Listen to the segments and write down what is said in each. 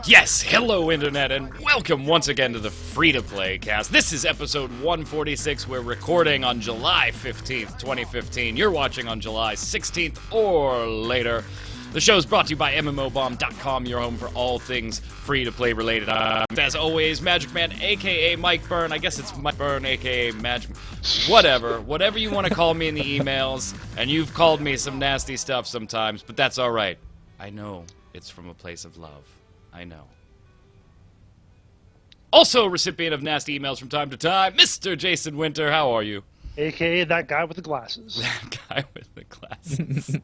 Yes, hello Internet, and welcome once again to the Free-to-Play cast. This is episode 146. We're recording on July 15th, 2015. You're watching on July 16th or later. The show is brought to you by MMOBomb.com, your home for all things free-to-play related. As always, magicman, a.k.a. Mike Byrne. I guess it's Mike Byrne, a.k.a. Magic... Whatever you want to call me in the emails, and you've called me some nasty stuff sometimes, but that's all right. I know it's from a place of love. I know. Also a recipient of nasty emails from time to time, Mr. Jason Winter. How are you? A.k.a. that guy with the glasses. That guy with the glasses.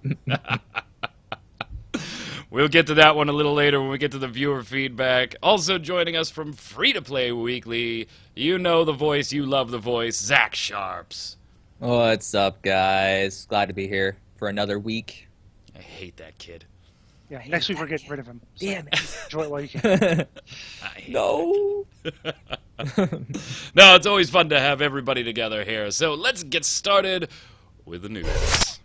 We'll get to that one a little later when we get to the viewer feedback. Also joining us from Free-to-Play Weekly, you know the voice, you love the voice, Zach Sharps. What's up, guys? Glad to be here for another week. I hate that kid. Yeah, next week we're getting rid of him. So Damn it. enjoy it while you can. No. No, it's always fun to have everybody together here. So let's get started with the news.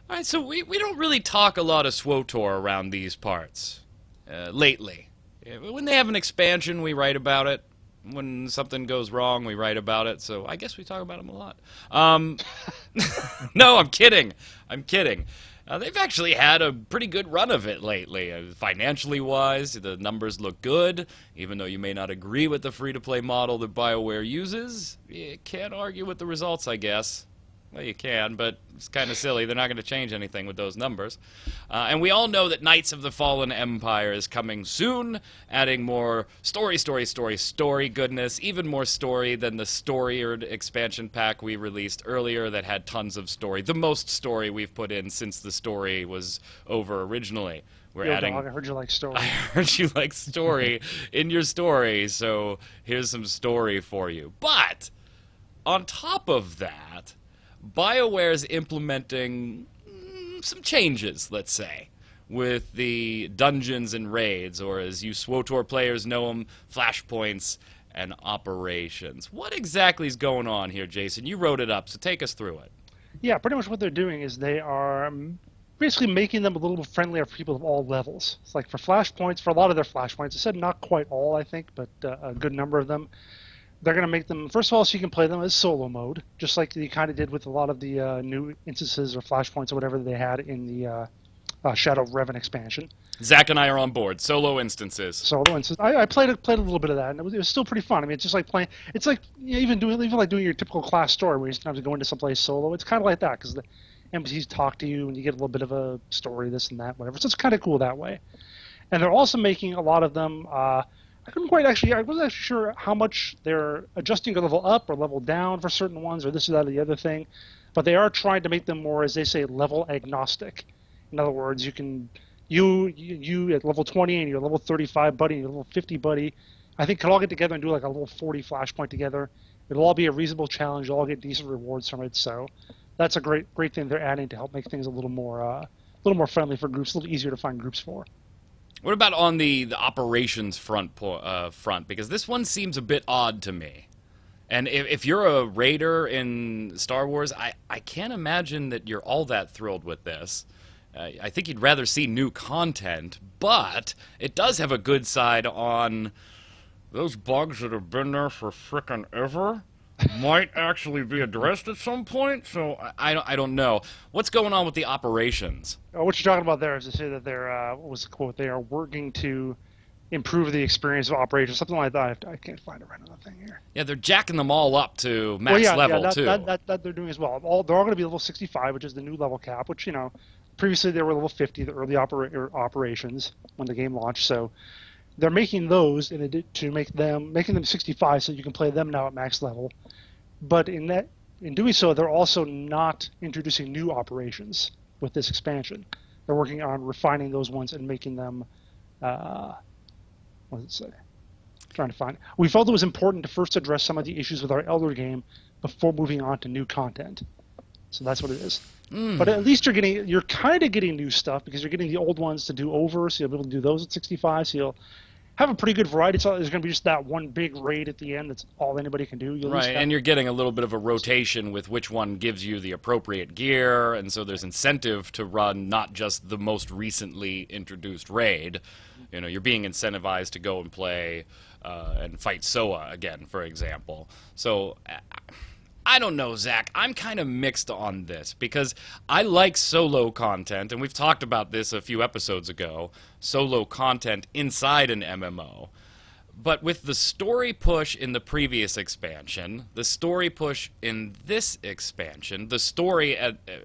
All right, so we don't really talk a lot of SWTOR around these parts lately. When they have an expansion, we write about it. When something goes wrong, we write about it. So I guess we talk about them a lot. No, I'm kidding. They've actually had a pretty good run of it lately. Financially wise, the numbers look good. Even though you may not agree with the free-to-play model that BioWare uses, you can't argue with the results, I guess. Well, you can, but it's kind of silly. They're not going to change anything with those numbers. And we all know that Knights of the Fallen Empire is coming soon, adding more story goodness, even more story than the storied expansion pack we released earlier that had tons of story. The most story we've put in since the story was over originally. We're adding... Dog, I heard you like story. I heard you like story in your story, so here's some story for you. But on top of that, BioWare's implementing some changes, let's say, with the dungeons and raids, or as you SWTOR players know them, flashpoints and operations. What exactly is going on here, Jason? You wrote it up, so take us through it. Yeah, pretty much what they're doing is they are basically making them a little bit friendlier for people of all levels. It's like for flashpoints, for a lot of their flashpoints, I said not quite all, I think, but a good number of them. They're going to make them, first of all, so you can play them as solo mode, just like you kind of did with a lot of the new instances or flashpoints or whatever they had in the Shadow of Revan expansion. Zach and I are on board. Solo instances. Solo instances. I played a little bit of that, and it was still pretty fun. I mean, it's just like playing. It's like even like doing your typical class story where you sometimes go into someplace solo. It's kind of like that because the NPCs talk to you and you get a little bit of a story, this and that, whatever. So it's kind of cool that way. And they're also making a lot of them. I wasn't actually sure how much they're adjusting a level up or level down for certain ones, or this or that or the other thing, but they are trying to make them more, as they say, level agnostic. In other words, you can you at level 20 and your level 35 buddy and your level 50 buddy, I think, could all get together and do like a level 40 flashpoint together. It'll all be a reasonable challenge. You'll all get decent rewards from it. So that's a great thing they're adding to help make things a little more friendly for groups, a little easier to find groups for. What about on the operations front? Because this one seems a bit odd to me. And if you're a raider in Star Wars, I can't imagine that you're all that thrilled with this. I think you'd rather see new content, but it does have a good side on those bugs that have been there for frickin' ever. Might actually be addressed at some point, so I don't know. What's going on with the operations? What you're talking about there is to say that they're, what was the quote? They are working to improve the experience of operations, something like that. I can't find it right on the thing here. Yeah, they're jacking them all up to max level, too. That they're doing as well. They're all going to be level 65, which is the new level cap, which, previously they were level 50, the early operations when the game launched, so they're making those to making them 65 so you can play them now at max level. But in doing so, they're also not introducing new operations with this expansion. They're working on refining those ones and making them, what does it say? Trying to find it. We felt it was important to first address some of the issues with our Elder game before moving on to new content. So that's what it is. But at least you're kind of getting new stuff because you're getting the old ones to do over, so you'll be able to do those at 65. So have a pretty good variety. So there's going to be just that one big raid at the end. That's all anybody can do. You Right, and you're getting a little bit of a rotation with which one gives you the appropriate gear, and so there's incentive to run not just the most recently introduced raid. You know, you're being incentivized to go and play and fight SOA again, for example. So I don't know, Zach. I'm kind of mixed on this because I like solo content, and we've talked about this a few episodes ago, solo content inside an MMO. But with the story push in the previous expansion, the story push in this expansion, the story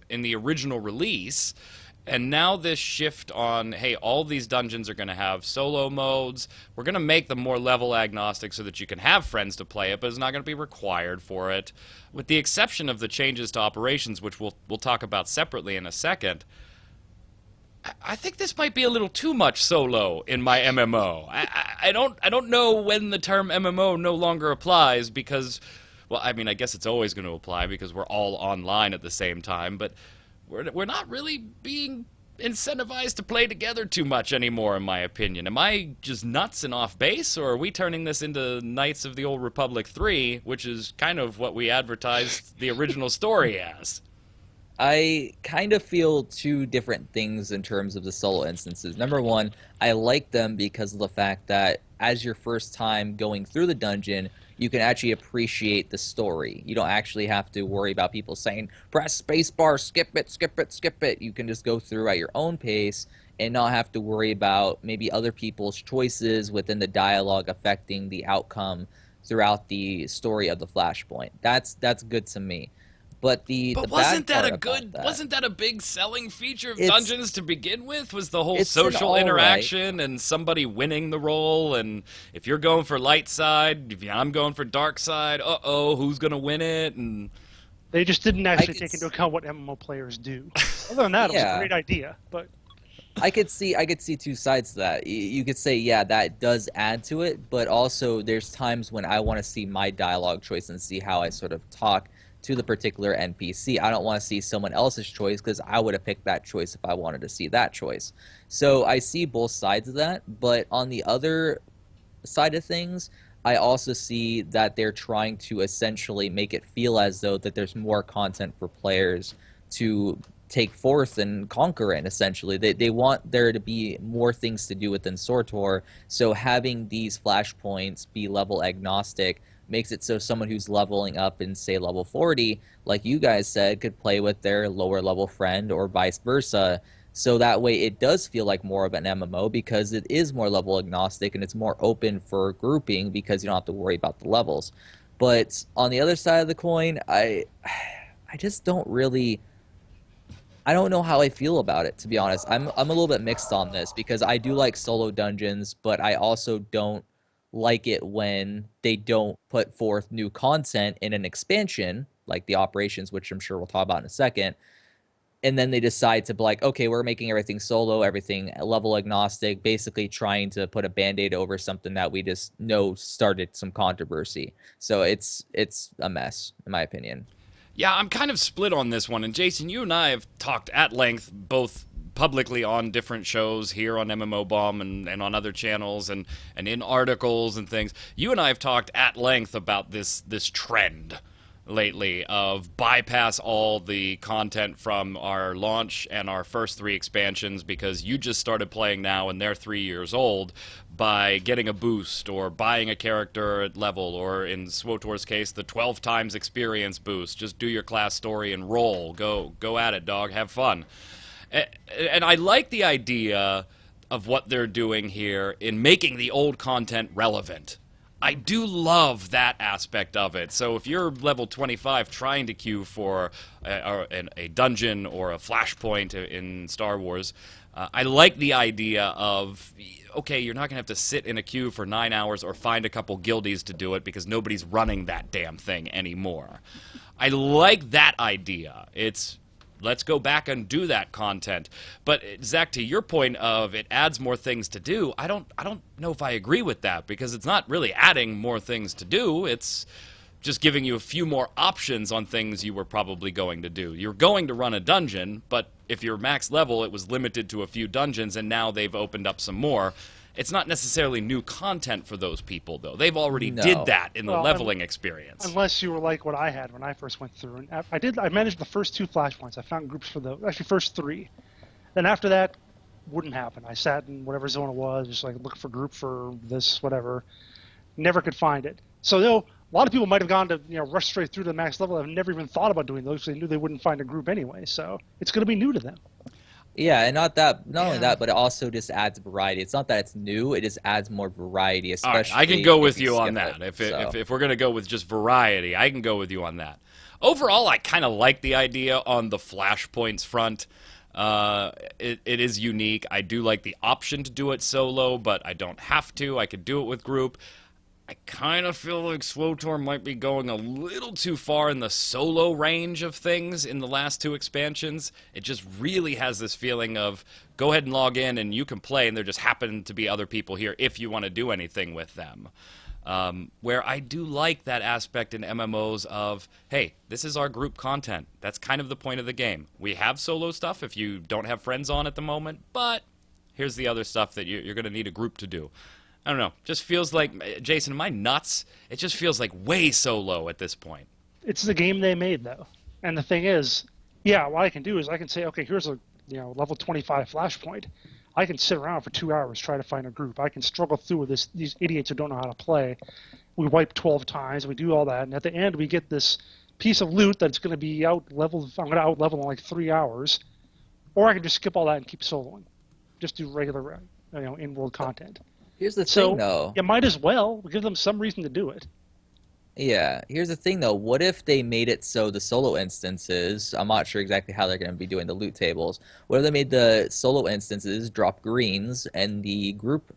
in the original release, and now this shift on, hey, all these dungeons are going to have solo modes. We're going to make them more level agnostic so that you can have friends to play it, but it's not going to be required for it. With the exception of the changes to operations, which we'll talk about separately in a second, I think this might be a little too much solo in my MMO. I don't know when the term MMO no longer applies because, well, I mean, I guess it's always going to apply because we're all online at the same time, but we're not really being incentivized to play together too much anymore, in my opinion. Am I just nuts and off base, or are we turning this into Knights of the Old Republic 3, which is kind of what we advertised the original story as? I kind of feel two different things in terms of the solo instances. Number one, I like them because of the fact that as your first time going through the dungeon, you can actually appreciate the story. You don't actually have to worry about people saying, press spacebar, skip it, skip it, skip it. You can just go through at your own pace and not have to worry about maybe other people's choices within the dialogue affecting the outcome throughout the story of the Flashpoint. That's good to me. But wasn't that a big selling feature of Dungeons to begin with? Was the whole social interaction and somebody winning the role, and if you're going for light side, if I'm going for dark side, who's gonna win it? And they just didn't actually take into account what MMO players do. Other than that, it was a great idea, but I could see two sides to that. You could say, yeah, that does add to it, but also there's times when I want to see my dialogue choice and see how I sort of talk to the particular NPC. I don't want to see someone else's choice because I would have picked that choice if I wanted to see that choice. So I see both sides of that, but on the other side of things, I also see that they're trying to essentially make it feel as though that there's more content for players to take forth and conquer in, essentially. They want there to be more things to do within SWTOR, so having these flashpoints be level agnostic makes it so someone who's leveling up in, say, level 40, like you guys said, could play with their lower level friend or vice versa. So that way it does feel like more of an MMO because it is more level agnostic and it's more open for grouping because you don't have to worry about the levels. But on the other side of the coin, I just don't really... I don't know how I feel about it, to be honest. I'm a little bit mixed on this because I do like solo dungeons, but I also don't like it when they don't put forth new content in an expansion, like the operations, which I'm sure we'll talk about in a second, and then they decide to be like, okay, we're making everything solo, everything level agnostic, basically trying to put a Band-Aid over something that we just know started some controversy. So it's a mess, in my opinion. Yeah, I'm kind of split on this one, and Jason, you and I have talked at length both publicly on different shows here on MMO Bomb and on other channels and in articles and things. You and I have talked at length about this trend lately of bypass all the content from our launch and our first 3 expansions because you just started playing now and they're 3 years old by getting a boost or buying a character at level, or in SWTOR's case, the 12 times experience boost. Just do your class story and roll. Go at it, dog. Have fun. And I like the idea of what they're doing here in making the old content relevant. I do love that aspect of it. So if you're level 25 trying to queue for a dungeon or a flashpoint in Star Wars, I like the idea of, okay, you're not going to have to sit in a queue for 9 hours or find a couple guildies to do it because nobody's running that damn thing anymore. I like that idea. Let's go back and do that content. But Zach, to your point of it adds more things to do, I don't know if I agree with that because it's not really adding more things to do. It's just giving you a few more options on things you were probably going to do. You're going to run a dungeon, but if you're max level, it was limited to a few dungeons, and now they've opened up some more. It's not necessarily new content for those people, though. They've already No. did that in the Well, leveling experience. Unless you were like what I had when I first went through, and I managed the first 2 flashpoints. I found groups for actually first 3. Then after that, wouldn't happen. I sat in whatever zone it was, just like look for group for this, whatever. Never could find it. So though a lot of people might have gone to rush straight through to the max level, have never even thought about doing those because they knew they wouldn't find a group anyway. So it's going to be new to them. Yeah, and not only that, but it also just adds variety. It's not that it's new; it just adds more variety. All right, Especially, I can go if with you you on skip that. it, If we're going to go with just variety, I can go with you on that. Overall, I kind of like the idea on the flashpoints front. It is unique. I do like the option to do it solo, but I don't have to. I could do it with group. I kind of feel like SWTOR might be going a little too far in the solo range of things in the last 2 expansions. It just really has this feeling of go ahead and log in and you can play, and there just happen to be other people here if you want to do anything with them. Where I do like that aspect in MMOs of, hey, this is our group content. That's kind of the point of the game. We have solo stuff if you don't have friends on at the moment, but here's the other stuff that you're going to need a group to do. I don't know. Just feels like, Jason, am I nuts? It just feels like way solo at this point. It's the game they made, though. And the thing is, yeah, what I can do is I can say, okay, here's a level 25 flashpoint. I can sit around for 2 hours trying to find a group. I can struggle through with these idiots who don't know how to play. We wipe 12 times. We do all that. And at the end, we get this piece of loot that's going to be out-leveled. I'm going to out-level in like 3 hours. Or I can just skip all that and keep soloing. Just do regular in-world content. Here's the thing, though. You might as well give them some reason to do it. Yeah, here's the thing, though. What if they made it so the solo instances, I'm not sure exactly how they're going to be doing the loot tables, what if they made the solo instances drop greens and the group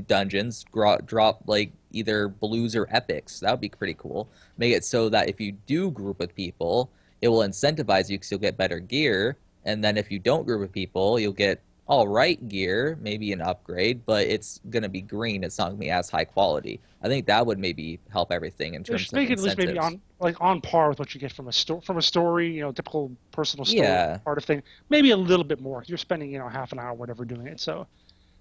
dungeons drop, like, either blues or epics? That would be pretty cool. Make it so that if you do group with people, it will incentivize you because you'll get better gear, and then if you don't group with people, you'll get all right gear, maybe an upgrade, but it's going to be green. It's not going to be as high quality. I think that would maybe help everything in terms of make it incentives. at least maybe on par with what you get from a story, typical personal story part of thing. Maybe a little bit more. You're spending half an hour, whatever, doing it. So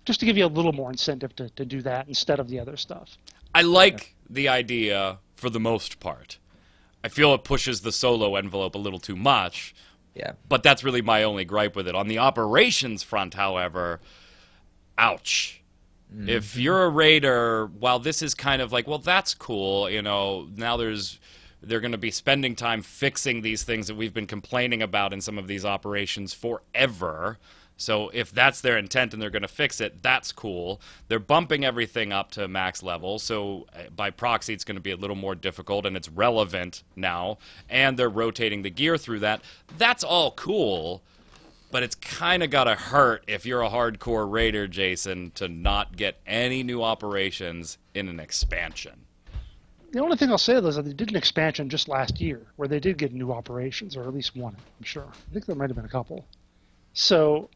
just to give you a little more incentive to do that instead of the other stuff. I like the idea for the most part. I feel it pushes the solo envelope a little too much. Yeah. But that's really my only gripe with it. On the operations front, however, ouch. Mm-hmm. If you're a raider, while this is kind of like, well, that's cool, now they're going to be spending time fixing these things that we've been complaining about in some of these operations forever. So if that's their intent and they're going to fix it, that's cool. They're bumping everything up to max level, so by proxy it's going to be a little more difficult, and it's relevant now, and they're rotating the gear through that. That's all cool, but it's kind of got to hurt if you're a hardcore raider, Jason, to not get any new operations in an expansion. The only thing I'll say is that they did an expansion just last year where they did get new operations, or at least one, I'm sure. I think there might have been a couple. So,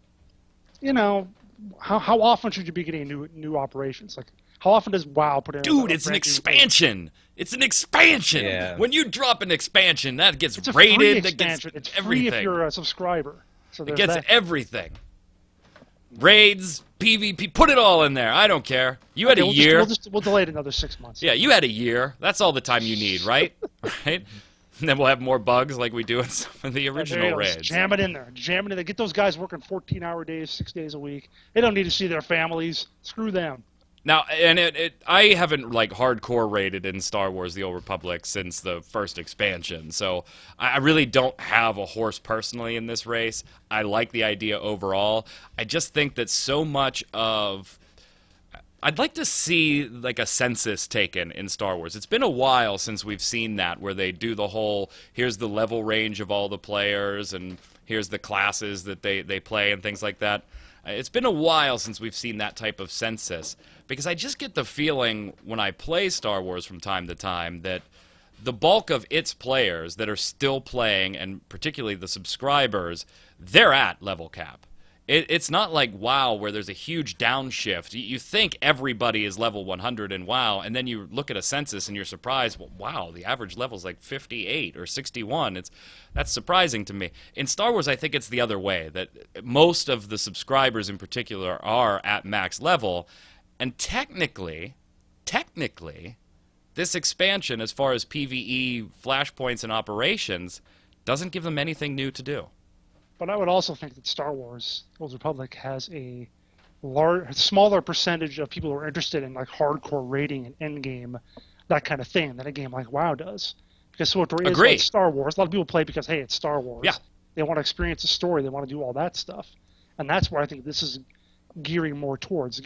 how often should you be getting new operations? Like, how often does WoW put in? Dude, it's an expansion. It's an expansion. Yeah. When you drop an expansion, that gets it's a rated. Free expansion. That gets it's everything. Free if you're a subscriber. So it gets everything. Raids, PvP, put it all in there. I don't care. You had a year. We'll delay it another 6 months. Yeah, you had a year. That's all the time you need, right? Right? And then we'll have more bugs like we do in some of the original raids. Jam it in there. Jam it in there. Get those guys working 14-hour days, 6 days a week. They don't need to see their families. Screw them. Now, and I haven't hardcore raided in Star Wars: The Old Republic since the first expansion, so I really don't have a horse personally in this race. I like the idea overall. I just think that so much of I'd like to see like a census taken in Star Wars. It's been a while since we've seen that, where they do the whole, here's the level range of all the players, and here's the classes that they play and things like that. It's been a while since we've seen that type of census, because I just get the feeling when I play Star Wars from time to time that the bulk of its players that are still playing, and particularly the subscribers, they're at level cap. It's not like WoW where there's a huge downshift. You think everybody is level 100 in WoW, and then you look at a census and you're surprised, well, wow, the average level is like 58 or 61. That's surprising to me. In Star Wars, I think it's the other way, that most of the subscribers in particular are at max level, And technically, this expansion, as far as PvE, flashpoints, and operations, doesn't give them anything new to do. But I would also think that Star Wars: Old Republic has a smaller percentage of people who are interested in like hardcore raiding and endgame, that kind of thing, than a game like WoW does. Because SWTOR is like Star Wars. A lot of people play because, hey, it's Star Wars. Yeah. They want to experience the story. They want to do all that stuff. And that's where I think this is gearing more towards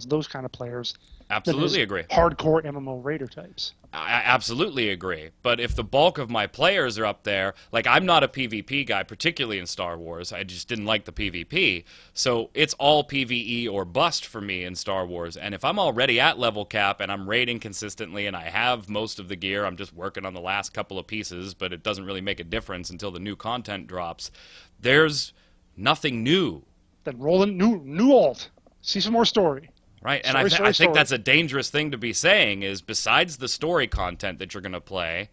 those kind of players. Absolutely agree. Hardcore MMO raider types. I absolutely agree. But if the bulk of my players are up there, like I'm not a PvP guy, particularly in Star Wars. I just didn't like the PvP. So it's all PvE or bust for me in Star Wars. And if I'm already at level cap and I'm raiding consistently and I have most of the gear, I'm just working on the last couple of pieces, but it doesn't really make a difference until the new content drops. There's nothing new. Then roll in new alt. See some more story. Right, and I think that's a dangerous thing to be saying, is besides the story content that you're going to play,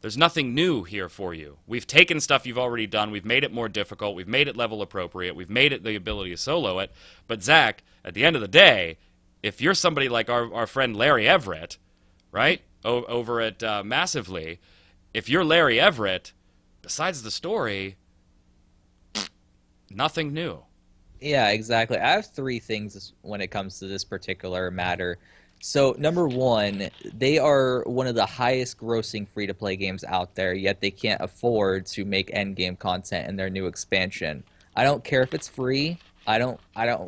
there's nothing new here for you. We've taken stuff you've already done, we've made it more difficult, we've made it level appropriate, we've made it the ability to solo it, but Zach, at the end of the day, if you're somebody like our friend Larry Everett, right, over at Massively, if you're Larry Everett, besides the story, nothing new. Yeah, exactly. I have three things when it comes to this particular matter. So, number one, they are one of the highest grossing free-to-play games out there, yet they can't afford to make endgame content in their new expansion. I don't care if it's free. I don't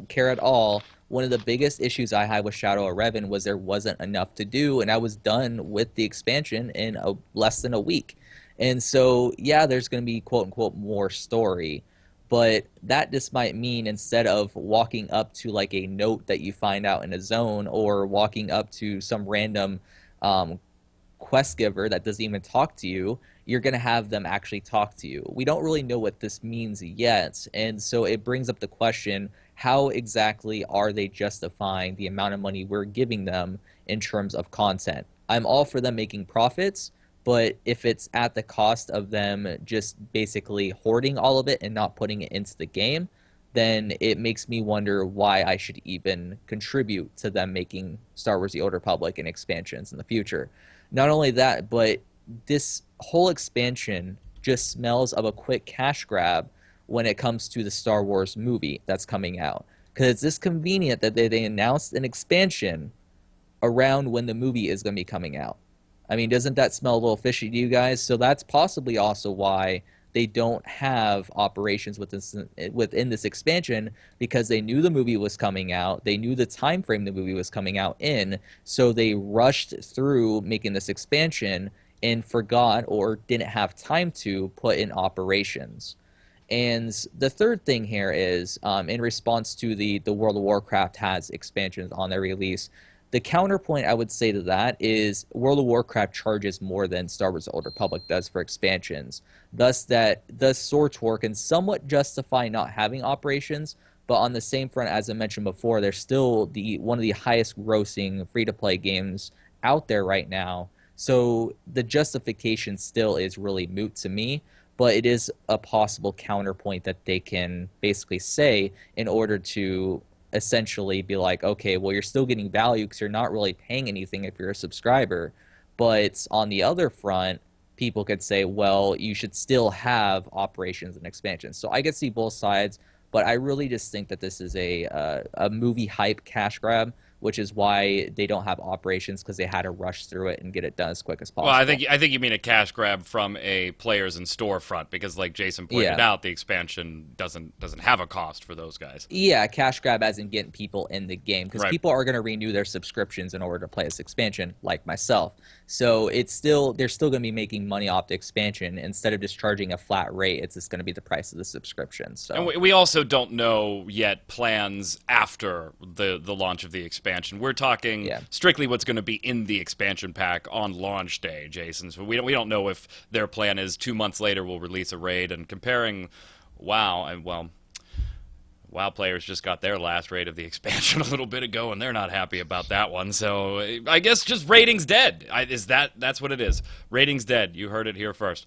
care at all. One of the biggest issues I had with Shadow of Revan was there wasn't enough to do, and I was done with the expansion in less than a week. And so, yeah, there's going to be quote-unquote more story. But that just might mean instead of walking up to like a note that you find out in a zone or walking up to some random quest giver that doesn't even talk to you, you're going to have them actually talk to you. We don't really know what this means yet. And so it brings up the question, how exactly are they justifying the amount of money we're giving them in terms of content? I'm all for them making profits. But if it's at the cost of them just basically hoarding all of it and not putting it into the game, then it makes me wonder why I should even contribute to them making Star Wars: The Old Republic and expansions in the future. Not only that, but this whole expansion just smells of a quick cash grab when it comes to the Star Wars movie that's coming out. Because it's just convenient that they announced an expansion around when the movie is going to be coming out. I mean, doesn't that smell a little fishy to you guys? So that's possibly also why they don't have operations within this expansion, because they knew the movie was coming out. They knew the time frame the movie was coming out in, so they rushed through making this expansion and forgot or didn't have time to put in operations. And the third thing here is, in response to the World of Warcraft has expansions on their release, the counterpoint I would say to that is World of Warcraft charges more than Star Wars: The Old Republic does for expansions. Thus SWTOR can somewhat justify not having operations, but on the same front, as I mentioned before, they're still one of the highest grossing free-to-play games out there right now. So the justification still is really moot to me, but it is a possible counterpoint that they can basically say in order to essentially be like, okay, well, you're still getting value because you're not really paying anything if you're a subscriber. But on the other front, people could say, well, you should still have operations and expansions. So I could see both sides, but I really just think that this is a movie hype cash grab, which is why they don't have operations, because they had to rush through it and get it done as quick as possible. Well, I think you mean a cash grab from a players and storefront, because like Jason pointed out, the expansion doesn't have a cost for those guys. Yeah, cash grab as in getting people in the game, because people are going to renew their subscriptions in order to play this expansion, like myself. So they're still going to be making money off the expansion. Instead of just charging a flat rate, it's just going to be the price of the subscription. So. And we also don't know yet plans after the launch of the expansion. We're talking strictly what's going to be in the expansion pack on launch day, Jason. So we don't know if their plan is 2 months later we'll release a raid. And comparing WoW, and well, WoW players just got their last raid of the expansion a little bit ago, and they're not happy about that one. So I guess just rating's dead. That's what it is. Rating's dead. You heard it here first.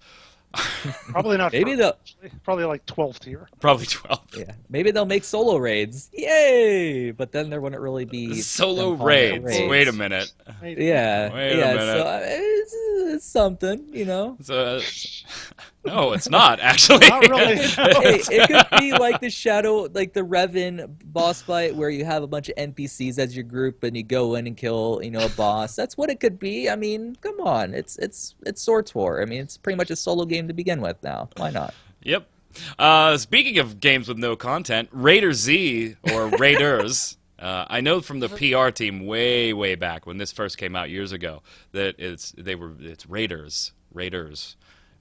Probably not. Maybe first, they'll actually. Probably like 12th tier. Probably 12. yeah, maybe they'll make solo raids. Yay! But then there wouldn't really be Solo them calling it raids. Wait a minute. Yeah, Wait a yeah. minute. So it's something, you know. So, no, it's not actually. Not really. Hey, it could be like the Shadow, like the Revan boss fight, where you have a bunch of NPCs as your group, and you go in and kill, a boss. That's what it could be. I mean, come on, it's SWTOR. I mean, it's pretty much a solo game to begin with now. Why not? Yep. Speaking of games with no content, RaiderZ or RaiderZ. I know from the PR team way back when this first came out years ago that it's Raiders,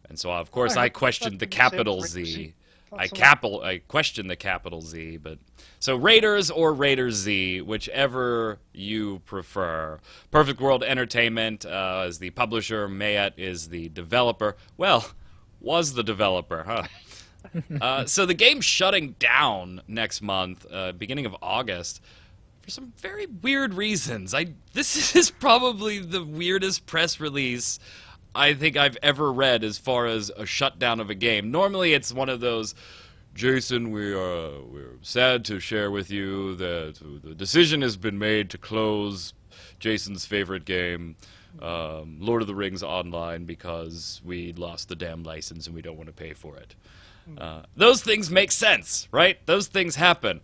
and so of course I questioned the capital Z. I questioned the capital Z, but so Raiders or RaiderZ, whichever you prefer. Perfect World Entertainment is the publisher. Mayet is the developer. Well, was the developer, huh? So the game's shutting down next month, beginning of August. For some very weird reasons. This is probably the weirdest press release I think I've ever read as far as a shutdown of a game. Normally it's one of those, Jason, we're sad to share with you that the decision has been made to close Jason's favorite game, Lord of the Rings Online, because we lost the damn license and we don't want to pay for it. Those things make sense, right? Those things happen.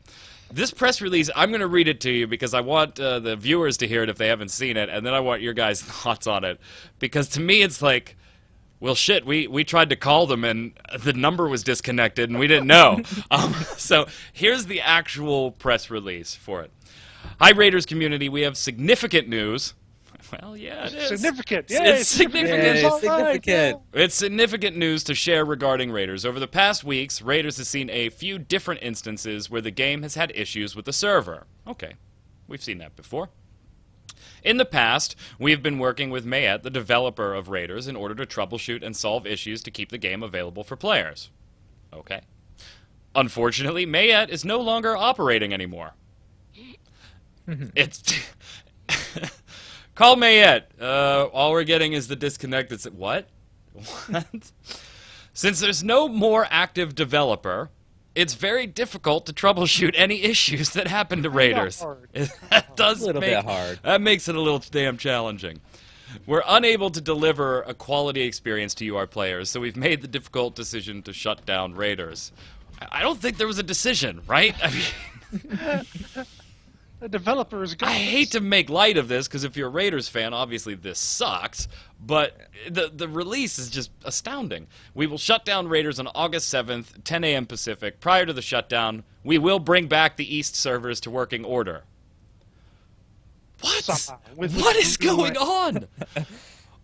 This press release, I'm going to read it to you because I want the viewers to hear it if they haven't seen it, and then I want your guys' thoughts on it. Because to me, it's like, well, shit, we tried to call them, and the number was disconnected, and we didn't know. So here's the actual press release for it. Hi, Raiders community. We have significant news. Well, yeah, it is. Significant. It's significant. Yay, significant. It's significant news to share regarding Raiders. Over the past weeks, Raiders has seen a few different instances where the game has had issues with the server. Okay, we've seen that before. In the past, we have been working with Mayet, the developer of Raiders, in order to troubleshoot and solve issues to keep the game available for players. Okay. Unfortunately, Mayet is no longer operating anymore. It's... Call Mayet. All we're getting is the disconnected... What? What? Since there's no more active developer, it's very difficult to troubleshoot any issues that happen to Raiders. That does A little bit hard. That makes it a little damn challenging. We're unable to deliver a quality experience to you, our players, so we've made the difficult decision to shut down Raiders. I don't think there was a decision, right? I mean... The developer is good. I hate to make light of this, because if you're a Raiders fan, obviously this sucks, but the release is just astounding. We will shut down Raiders on August 7th, 10 a.m. Pacific. Prior to the shutdown, we will bring back the East servers to working order. What? What is going on?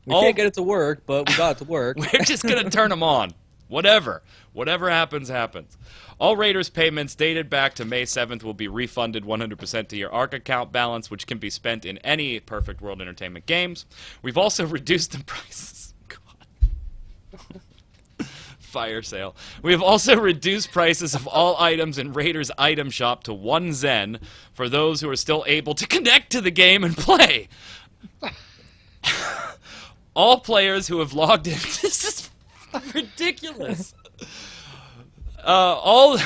We can't get it to work, but we got it to work. We're just going to turn them on. Whatever happens, happens. All Raiders payments dated back to May 7th will be refunded 100% to your ARC account balance, which can be spent in any Perfect World Entertainment games. We've also reduced the prices. God. Fire sale. We have also reduced prices of all items in Raiders item shop to 1 Zen for those who are still able to connect to the game and play. All players who have logged in... This is ridiculous. All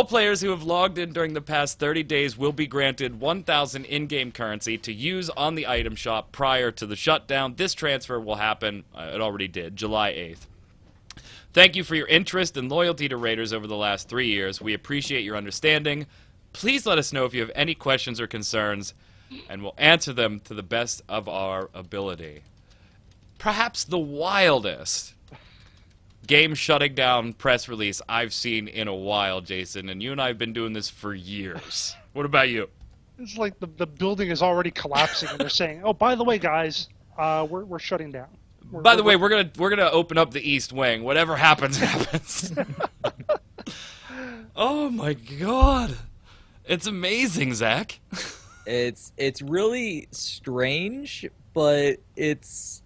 players who have logged in during the past 30 days will be granted 1,000 in-game currency to use on the item shop prior to the shutdown. This transfer will happen, it already did, July 8th. Thank you for your interest and loyalty to Raiders over the last 3 years. We appreciate your understanding. Please let us know if you have any questions or concerns, and we'll answer them to the best of our ability. Perhaps the wildest game shutting down press release I've seen in a while, Jason, and you and I have been doing this for years. What about you? It's like the building is already collapsing, and they're saying, "Oh, by the way, guys, we're shutting down." By the way, we're gonna open up the East Wing. Whatever happens, happens. Oh my God, it's amazing, Zach. It's really strange, but it's...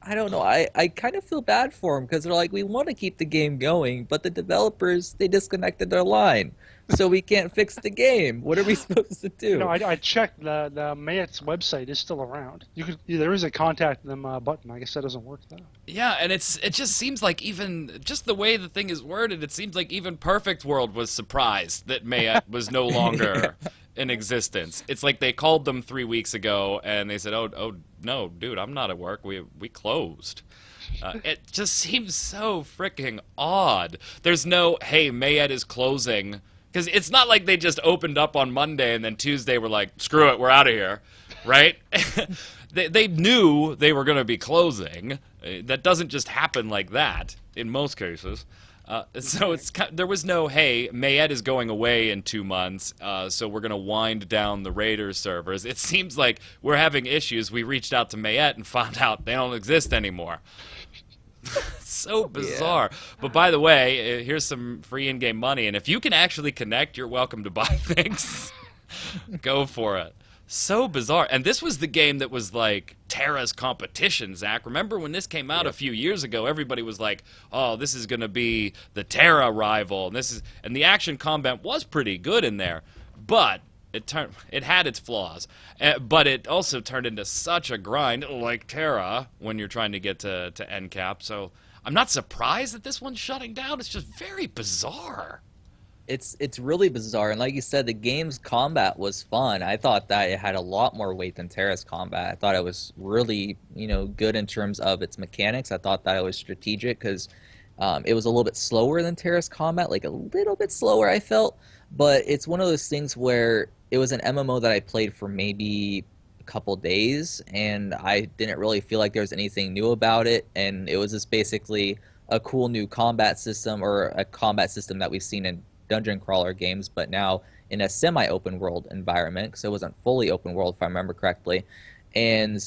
I don't know. I kind of feel bad for them because they're like, we want to keep the game going, but the developers, they disconnected their line, so we can't fix the game. What are we supposed to You know, do? I checked the Mayet's website is still around. There is a contact them button. I guess that doesn't work though. Yeah, and it just seems like even just the way the thing is worded, it seems like even Perfect World was surprised that Mayet was no longer in existence. It's like they called them 3 weeks ago and they said, "Oh no, dude, I'm not at work. We closed." It just seems so freaking odd. There's no, "Hey, Mayet is closing." Because it's not like they just opened up on Monday and then Tuesday were like, "Screw it, we're out of here," right? They knew they were going to be closing. That doesn't just happen like that in most cases. So there was no, "Hey, Mayet is going away in 2 months, so we're going to wind down the RaiderZ servers." It seems like we're having issues. We reached out to Mayet and found out they don't exist anymore. So bizarre. Yeah. But by the way, here's some free in-game money, and if you can actually connect, you're welcome to buy things. Go for it. So bizarre. And this was the game that was like Terra's competition, Zach. Remember when this came out a few years ago, everybody was like, "Oh, this is going to be the Terra rival." And the action combat was pretty good in there. But it had its flaws. But it also turned into such a grind like Terra when you're trying to get to end cap. So I'm not surprised that this one's shutting down. It's just very bizarre. It's really bizarre, and like you said, the game's combat was fun. I thought that it had a lot more weight than Terra's combat. I thought it was really, good in terms of its mechanics. I thought that it was strategic because it was a little bit slower than Terra's combat, like a little bit slower, I felt. But it's one of those things where it was an MMO that I played for maybe a couple days, and I didn't really feel like there was anything new about it, and it was just basically a cool new combat system, or a combat system that we've seen in dungeon crawler games, but now in a semi-open world environment, because it wasn't fully open world if I remember correctly, and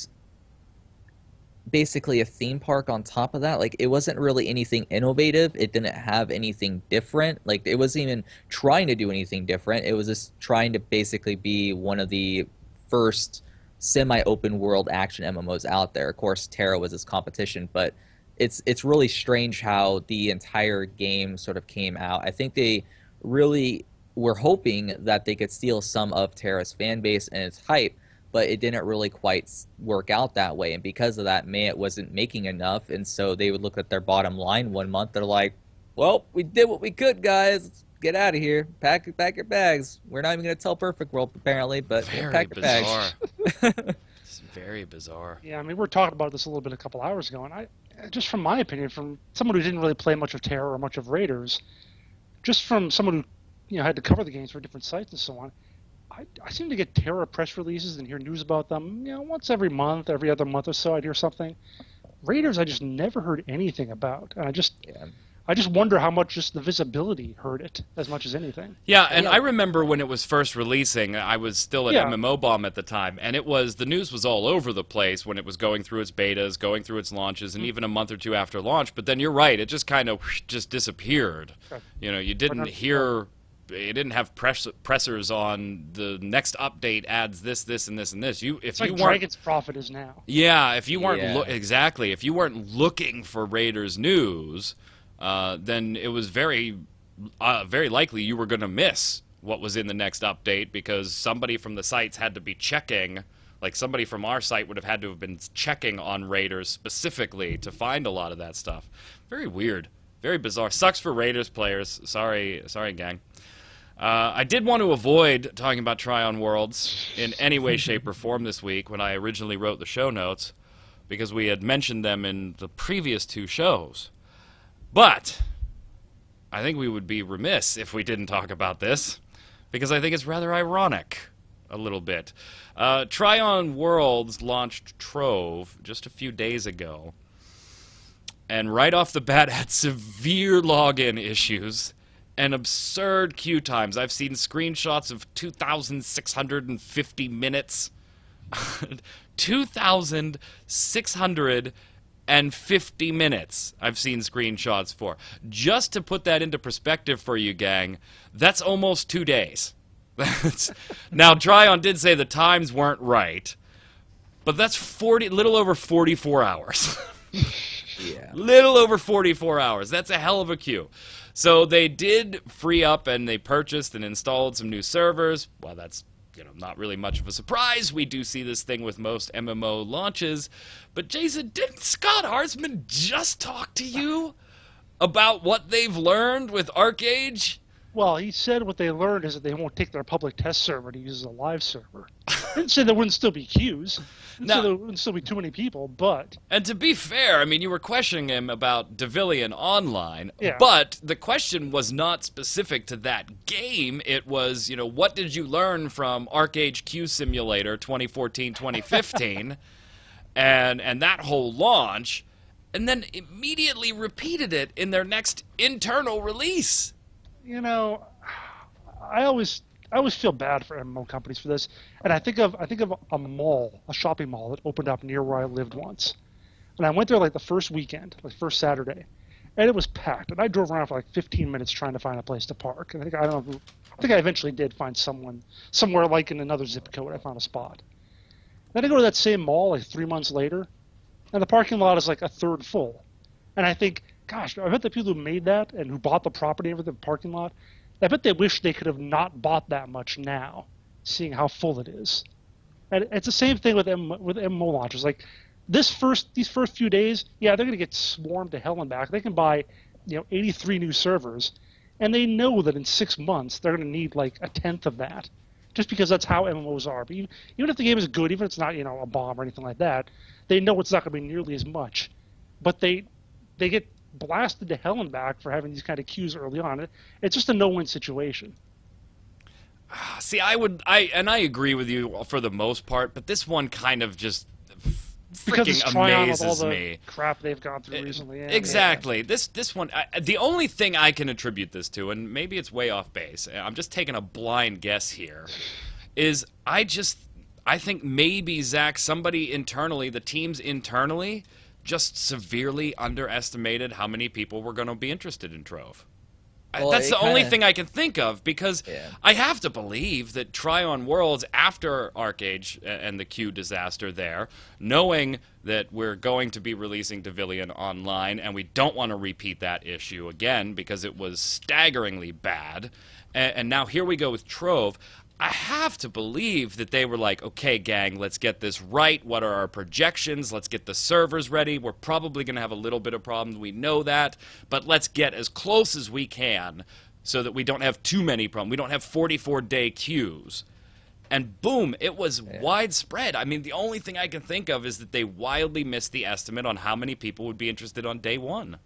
basically a theme park on top of that. Like, it wasn't really anything innovative. It didn't have anything different. Like, it wasn't even trying to do anything different. It was just trying to basically be one of the first semi-open world action MMOs out there. Of course, Terra was its competition, but it's really strange how the entire game sort of came out. I think they really were hoping that they could steal some of Terra's fan base and its hype, but it didn't really quite work out that way. And because of that, Mayet wasn't making enough, and so they would look at their bottom line one month. They're like, "Well, we did what we could, guys. Let's get out of here. Pack your bags." We're not even going to tell Perfect World, apparently, but pack your bags. It's very bizarre. Yeah, I mean, we were talking about this a little bit a couple hours ago, and just from my opinion, from someone who didn't really play much of Terra or much of RaiderZ, just from someone who had to cover the games for different sites and so on, I seem to get Terra press releases and hear news about them, once every month, every other month or so I'd hear something. RaiderZ I just never heard anything about, and I just wonder how much just the visibility hurt it as much as anything. Yeah, and I remember when it was first releasing, I was still at MMO Bomb at the time, and the news was all over the place when it was going through its betas, going through its launches, and even a month or two after launch. But then you're right, it just kind of just disappeared. Sure. You didn't hear, it didn't have pressers on the next update adds this, and this, and this. It's like Dragon's Prophet is now. Yeah, if you weren't exactly, if you weren't looking for Raiders news, then it was very likely you were going to miss what was in the next update, because somebody from the sites had to be checking. Like, somebody from our site would have had to have been checking on RaiderZ specifically to find a lot of that stuff. Very weird. Very bizarre. Sucks for RaiderZ players. Sorry, gang. I did want to avoid talking about Trion Worlds in any way, shape, or form this week when I originally wrote the show notes, because we had mentioned them in the previous two shows. But I think we would be remiss if we didn't talk about this, because I think it's rather ironic a little bit. Trion Worlds launched Trove just a few days ago, and right off the bat had severe login issues and absurd queue times. I've seen screenshots of 2,650 minutes. 2,650 minutes I've seen screenshots for. Just to put that into perspective for you, gang, that's almost 2 days. Now, Trion did say the times weren't right, but that's little over 44 hours. Yeah. Little over 44 hours. That's a hell of a queue. So they did free up and they purchased and installed some new servers. Well, that's not really much of a surprise. We do see this thing with most MMO launches. But Jason, didn't Scott Hartzman just talk to you about what they've learned with ArcAge? Well, he said what they learned is that they won't take their public test server to use as a live server. He didn't say there wouldn't still be queues. He didn't say there wouldn't still be too many people, but... And to be fair, I mean, you were questioning him about Devillion Online, Yeah. but the question was not specific to that game. It was, what did you learn from ArcAge Queue Simulator 2014-2015 and that whole launch, and then immediately repeated it in their next internal release. I always feel bad for MMO companies for this, and I think of a shopping mall that opened up near where I lived once, and I went there like the first weekend, like first Saturday, and it was packed, and I drove around for like 15 minutes trying to find a place to park, and I think I eventually did find somewhere like in another zip code. I found a spot. Then I go to that same mall like 3 months later, and the parking lot is like a third full, and I think, gosh, I bet the people who made that and who bought the property over the parking lot, I bet they wish they could have not bought that much now, seeing how full it is. And it's the same thing with MMO launches. Like these first few days, yeah, they're going to get swarmed to hell and back. They can buy, 83 new servers, and they know that in 6 months they're going to need like a tenth of that, just because that's how MMOs are. But even if the game is good, even if it's not a bomb or anything like that, they know it's not going to be nearly as much. But they get blasted to hell and back for having these kind of queues early on. It's just a no-win situation. See, I agree with you for the most part, but this one kind of just Because it's freaking Trion with all amazes the me. crap they've gone through recently. Yeah, Exactly. This one, the only thing I can attribute this to, and maybe it's way off base, I'm just taking a blind guess here, is I think maybe, Zach, somebody internally, the teams internally, just severely underestimated how many people were going to be interested in Trove. Well, That's the only thing I can think of, because Yeah. I have to believe that Trion Worlds, after ArcAge and the Q disaster there, knowing that we're going to be releasing Devillion Online, and we don't want to repeat that issue again because it was staggeringly bad, and now here we go with Trove, I have to believe that they were like, okay, gang, let's get this right. What are our projections? Let's get the servers ready. We're probably going to have a little bit of problems. We know that. But let's get as close as we can so that we don't have too many problems. We don't have 44-day queues. And boom, it was widespread. I mean, the only thing I can think of is that they wildly missed the estimate on how many people would be interested on day one.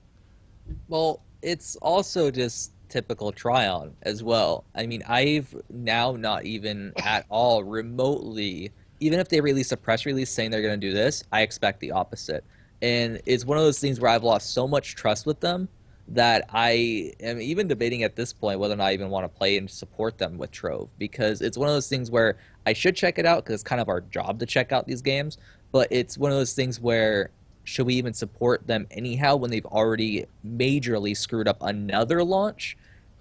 Well, it's also just typical Trion as well. I mean, I've now not even at all remotely, even if they release a press release saying they're going to do this, I expect the opposite. And it's one of those things where I've lost so much trust with them that I am even debating at this point whether or not I even want to play and support them with Trove, because it's one of those things where I should check it out because it's kind of our job to check out these games, but it's one of those things where should we even support them anyhow when they've already majorly screwed up another launch?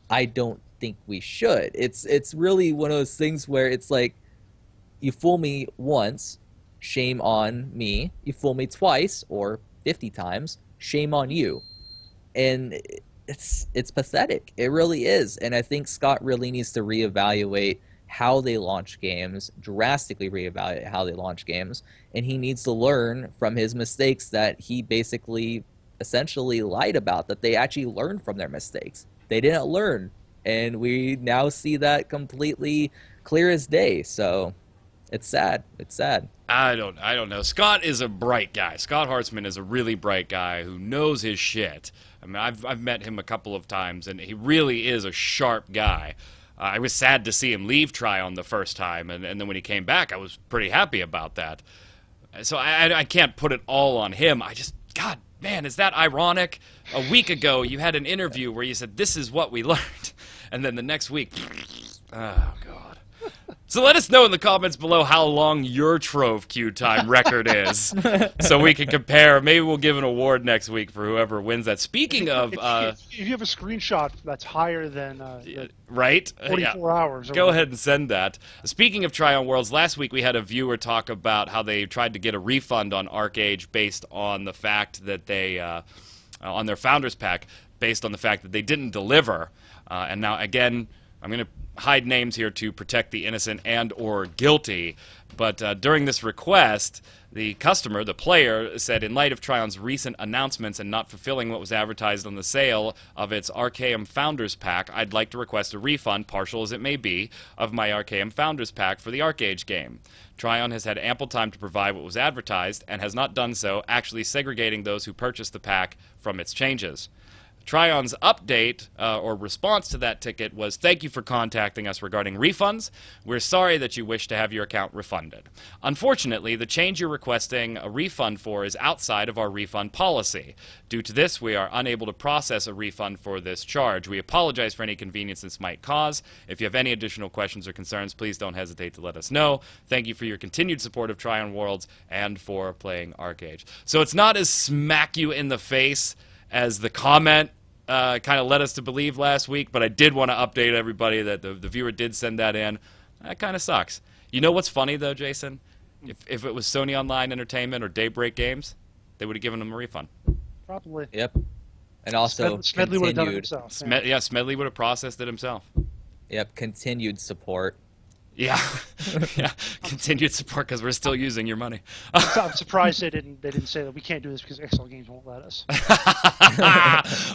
I don't think we should. It's really one of those things where it's like, you fool me once, shame on me. You fool me twice or 50 times, shame on you. And it's pathetic. It really is. And I think Scott really needs to reevaluate how they launch games, drastically reevaluate how they launch games, and he needs to learn from his mistakes that he basically essentially lied about, that they actually learned from their mistakes. They didn't learn, and we now see that completely clear as day. So it's sad. It's sad. I don't know. Scott is a bright guy. Scott Hartzman is a really bright guy who knows his shit. I mean, I've met him a couple of times, and he really is a sharp guy. I was sad to see him leave Trion the first time, and then when he came back, I was pretty happy about that. So I can't put it all on him. God, man, is that ironic? A week ago, you had an interview where you said, this is what we learned. And then the next week, oh, God. So let us know in the comments below how long your Trove queue time record is, so we can compare. Maybe we'll give an award next week for whoever wins that. Speaking of, if you have a screenshot that's higher than right, 44 hours. Or go whatever. ahead and send that. Speaking of Trion Worlds, last week we had a viewer talk about how they tried to get a refund on ArcAge based on the fact that they, on their Founders Pack, based on the fact that they didn't deliver. And now, again, I'm going to hide names here to protect the innocent and or guilty, but during this request, the customer, the player, said, in light of Trion's recent announcements and not fulfilling what was advertised on the sale of its Archaeum Founders Pack, I'd like to request a refund, partial as it may be, of my Archaeum Founders Pack for the ArcAge game. Trion has had ample time to provide what was advertised and has not done so, actually segregating those who purchased the pack from its changes. Trion's update or response to that ticket was, thank you for contacting us regarding refunds. We're sorry that you wish to have your account refunded. Unfortunately, the change you're requesting a refund for is outside of our refund policy. Due to this, we are unable to process a refund for this charge. We apologize for any inconvenience this might cause. If you have any additional questions or concerns, please don't hesitate to let us know. Thank you for your continued support of Trion Worlds and for playing ArcAge. So it's not as smack you in the face as the comment kind of led us to believe last week, but I did want to update everybody that the viewer did send that in. That kind of sucks. You know what's funny, though, Jason? If it was Sony Online Entertainment or Daybreak Games, they would have given them a refund. Probably. Yep. And also Smedley would have done it continued. himself. Yeah, Smedley would have processed it himself. Yep, continued support. Yeah, yeah. Continued support because we're still using your money. I'm surprised they didn't say that we can't do this because XL Games won't let us.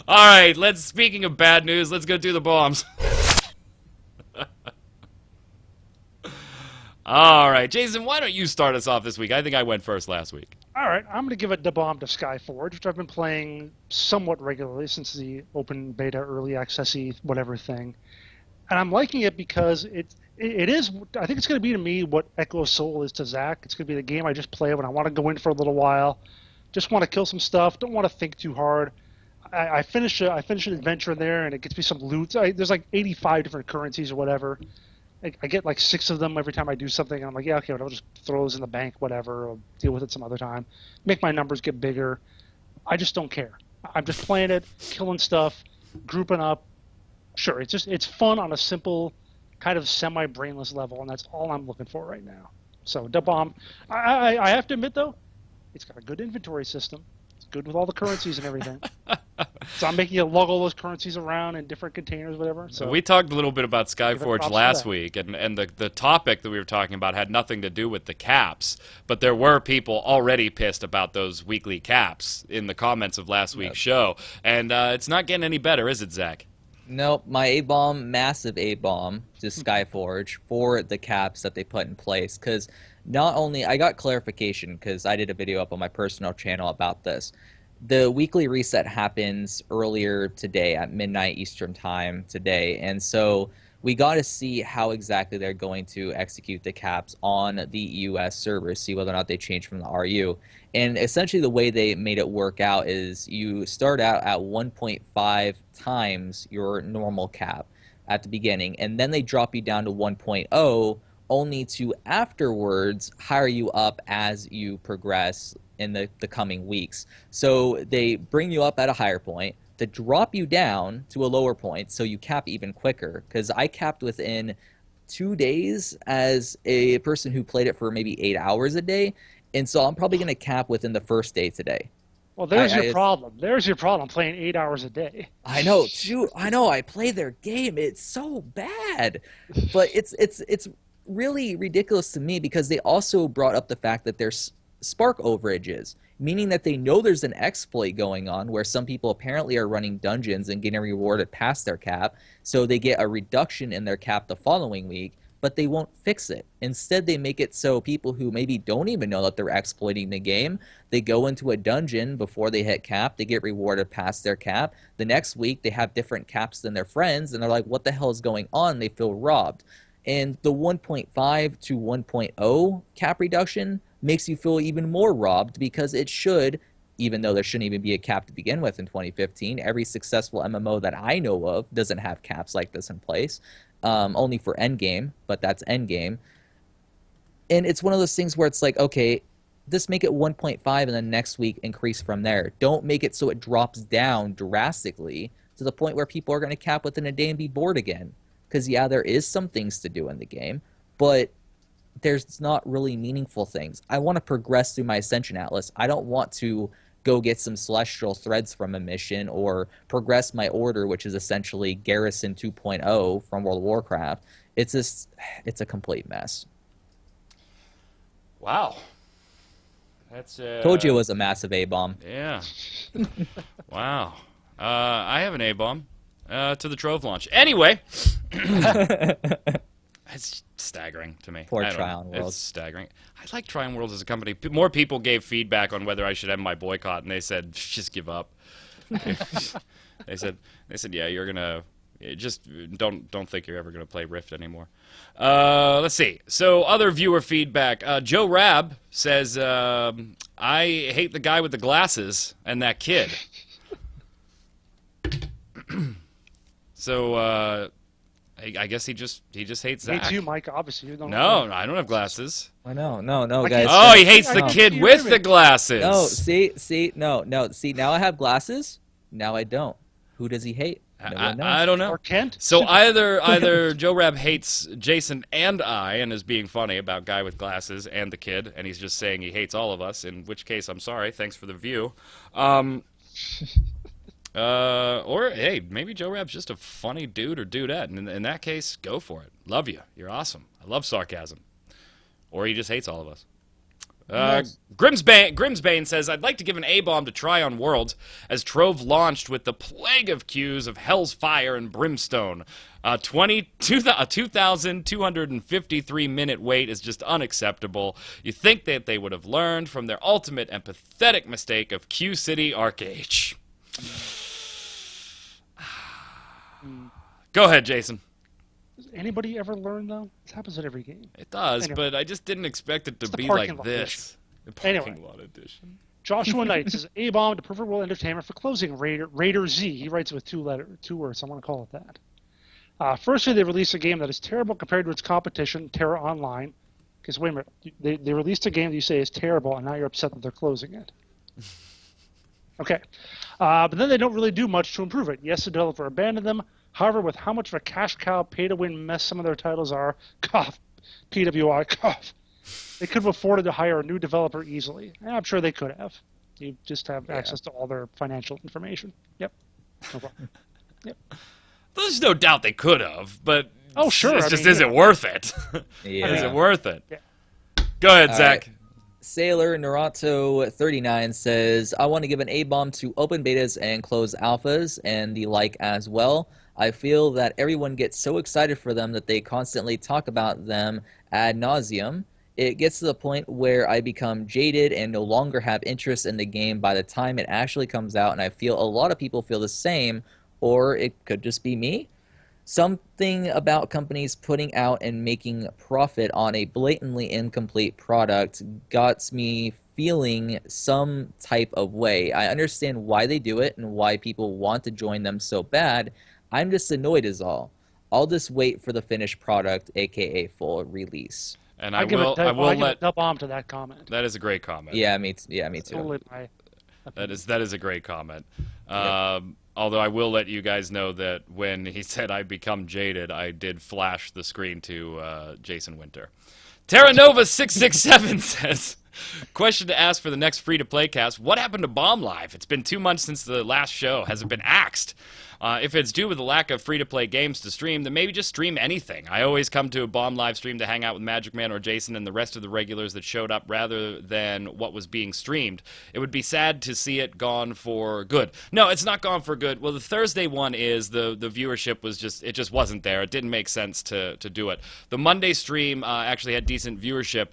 All right, speaking of bad news, let's go do the bombs. All right, Jason, why don't you start us off this week? I think I went first last week. All right, I'm going to give a bomb to Skyforge, which I've been playing somewhat regularly since the open beta, early access-y, whatever thing. And I'm liking it because it is, I think it's going to be to me what Echo Soul is to Zach. It's going to be the game I just play when I want to go in for a little while, just want to kill some stuff, don't want to think too hard. I finish an adventure in there, and it gets me some loot. There's like 85 different currencies or whatever. I get like 6 of them every time I do something, and I'm like, yeah, okay, I'll just throw those in the bank, whatever, or deal with it some other time. Make my numbers get bigger. I just don't care. I'm just playing it, killing stuff, grouping up. Sure, it's fun on a simple, kind of semi-brainless level, and that's all I'm looking for right now. So, Da Bomb. I have to admit, though, it's got a good inventory system. It's good with all the currencies and everything. So I'm making you lug all those currencies around in different containers, whatever. So we talked a little bit about Skyforge last for week, and the topic that we were talking about had nothing to do with the caps, but there were people already pissed about those weekly caps in the comments of last week's show, and it's not getting any better, is it, Zach? Nope, my A-bomb, massive A-bomb to Skyforge for the caps that they put in place, because not only, I got clarification, because I did a video up on my personal channel about this. The weekly reset happens earlier today at midnight Eastern time today, and so we got to see how exactly they're going to execute the caps on the US servers, see whether or not they change from the RU. And essentially the way they made it work out is you start out at 1.5 times your normal cap at the beginning, and then they drop you down to 1.0, only to afterwards hire you up as you progress in the coming weeks. So they bring you up at a higher point to drop you down to a lower point so you cap even quicker, because I capped within 2 days as a person who played it for maybe 8 hours a day, and so I'm probably going to cap within the first day today. Well, there's your problem. There's your problem, playing 8 hours a day. I know, shoot, I know, I play their game. It's so bad. But it's really ridiculous to me because they also brought up the fact that there's spark overages, meaning that they know there's an exploit going on where some people apparently are running dungeons and getting rewarded past their cap, so they get a reduction in their cap the following week, but they won't fix it. Instead, they make it so people who maybe don't even know that they're exploiting the game, they go into a dungeon before they hit cap, they get rewarded past their cap. The next week, they have different caps than their friends, and they're like, what the hell is going on? They feel robbed. And the 1.5 to 1.0 cap reduction makes you feel even more robbed because it should even though there shouldn't even be a cap to begin with in 2015. Every successful MMO that I know of doesn't have caps like this in place, only for endgame, but that's endgame. And it's one of those things where it's like, okay, just make it 1.5 and then next week increase from there. Don't make it so it drops down drastically to the point where people are going to cap within a day and be bored again. Because, yeah, there is some things to do in the game, but there's not really meaningful things. I want to progress through my Ascension Atlas. I don't want to go get some celestial threads from a mission or progress my order, which is essentially Garrison 2.0 from World of Warcraft. It's a complete mess. Wow. That's Told you it was a massive A-bomb. Yeah. Wow. I have an A-bomb to the Trove launch. Anyway, it's staggering to me. Poor Trion Worlds. It's staggering. I like Trion Worlds as a company. More people gave feedback on whether I should end my boycott, and they said, just give up. They said, yeah, you're gonna just don't think you're ever gonna play Rift anymore. Let's see. So other viewer feedback. Joe Rab says, I hate the guy with the glasses and that kid. So I guess he just hates Zach. Me too, Mike. Obviously, you don't. No, I don't have glasses. I know, no, guys. Oh, he hates the I kid can't with hear the it. glasses. No, see, no. See, now I have glasses. Now I don't. Who does he hate? No one knows. I don't know. Or Kent. So either Joe Rab hates Jason and I and is being funny about guy with glasses and the kid, and he's just saying he hates all of us, in which case I'm sorry. Thanks for the view. Or, hey, maybe Joe Rab's just a funny dude or dudette, and in that case, go for it. Love you. You're awesome. I love sarcasm. Or he just hates all of us. Yes. Grimsbane says, I'd like to give an A-bomb to Trion Worlds as Trove launched with the plague of queues of Hell's Fire and Brimstone. 2,253-minute wait is just unacceptable. You think that they would have learned from their ultimate and pathetic mistake of Q City Arcade. Go ahead, Jason. Does anybody ever learn, though? This happens at every game. It does, Anyway. but I just didn't expect it to It's the be parking like lot this. The Anyway. parking lot edition. Joshua Knight says, A-bomb to Perfect World Entertainment for closing RaiderZ. He writes it with two words. I want to call it that. Firstly, they released a game that is terrible compared to its competition, Terra Online. Because, wait a minute. They released a game that you say is terrible, and now you're upset that they're closing it. Okay. But then they don't really do much to improve it. Yes, the developer abandoned them. However, with how much of a cash cow, pay-to-win mess some of their titles are, cough, PWI, cough, they could have afforded to hire a new developer easily. I'm sure they could have. You just have access to all their financial information. Yep. No problem. Yep. There's no doubt they could have, but Oh, sure. it I just mean, isn't worth it. Yeah. Is it worth it? Yeah. Go ahead, All Zach. right. Sailor Naruto39 says, I want to give an A-bomb to open betas and closed alphas and the like as well. I feel that everyone gets so excited for them that they constantly talk about them ad nauseum. It gets to the point where I become jaded and no longer have interest in the game by the time it actually comes out, and I feel a lot of people feel the same, or it could just be me. Something about companies putting out and making profit on a blatantly incomplete product got me feeling some type of way. I understand why they do it and why people want to join them so bad. I'm just annoyed is all. I'll just wait for the finished product, aka full release. And I give a bomb to that comment. That is a great comment. Yeah, me too. Totally my opinion. That is a great comment. Yep. Although I will let you guys know that when he said I become jaded, I did flash the screen to Jason Winter. Terranova667 says, question to ask for the next free-to-play cast. What happened to Bomb Live? It's been 2 months since the last show. Has it been axed? If it's due with the lack of free-to-play games to stream, then maybe just stream anything. I always come to a Bomb Live stream to hang out with magicman or Jason and the rest of the regulars that showed up rather than what was being streamed. It would be sad to see it gone for good. No, it's not gone for good. Well, the Thursday one is the viewership was just wasn't there. It didn't make sense to do it. The Monday stream actually had decent viewership.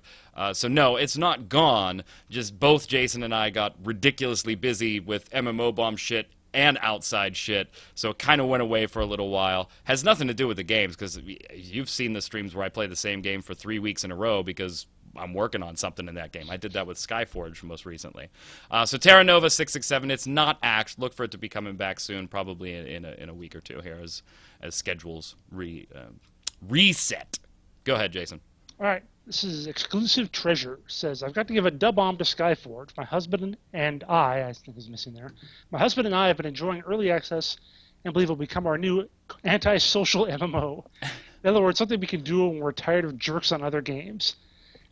So no, it's not gone. Just both Jason and I got ridiculously busy with MMO bomb shit and outside shit, so it kind of went away for a little while. Has nothing to do with the games, because you've seen the streams where I play the same game for 3 weeks in a row because I'm working on something in that game. I did that with Skyforge most recently. So Terra Nova 667, it's not axed. Look for it to be coming back soon, probably in a week or two here as schedules reset. Go ahead, Jason. All right. This is Exclusive Treasure. Says, I've got to give a dub bomb to Skyforge. My husband and I think he's missing there. My husband and I have been enjoying early access and believe it will become our new anti-social MMO. In other words, something we can do when we're tired of jerks on other games.